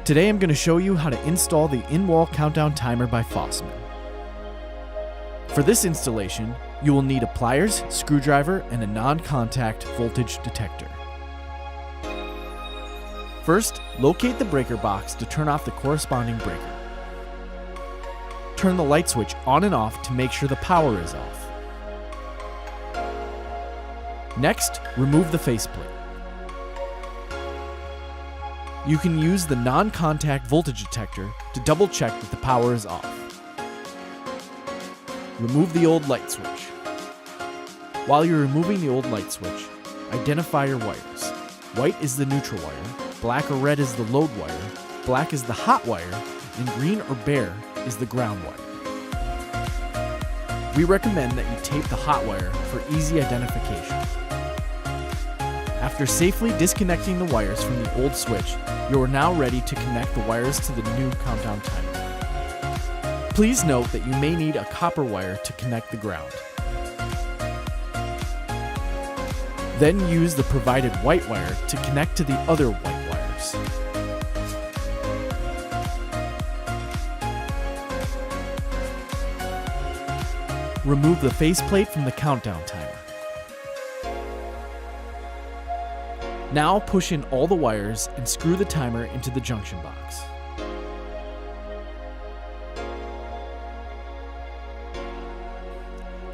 Today I'm going to show you how to install the in-wall countdown timer by Fosmon. For this installation, you will need a pliers, screwdriver, and a non-contact voltage detector. First, locate the breaker box to turn off the corresponding breaker. Turn the light switch on and off to make sure the power is off. Next, remove the faceplate. You can use the non-contact voltage detector to double check that the power is off. Remove the old light switch. While you're removing the old light switch, identify your wires. White is the neutral wire, black or red is the load wire, black is the hot wire, and green or bare is the ground wire. We recommend that you tape the hot wire for easy identification. After safely disconnecting the wires from the old switch, you are now ready to connect the wires to the new countdown timer. Please note that you may need a copper wire to connect the ground. Then use the provided white wire to connect to the other white wires. Remove the faceplate from the countdown timer. Now push in all the wires and screw the timer into the junction box.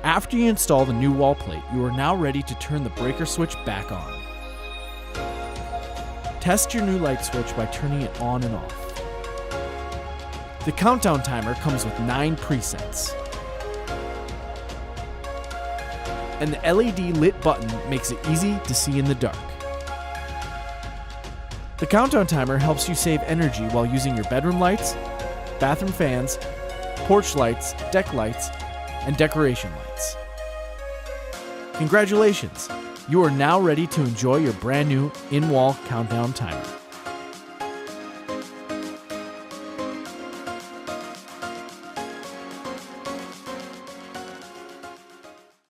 After you install the new wall plate, you are now ready to turn the breaker switch back on. Test your new light switch by turning it on and off. The countdown timer comes with 9 presets. And the LED lit button makes it easy to see in the dark. The countdown timer helps you save energy while using your bedroom lights, bathroom fans, porch lights, deck lights, and decoration lights. Congratulations! You are now ready to enjoy your brand new in-wall countdown timer.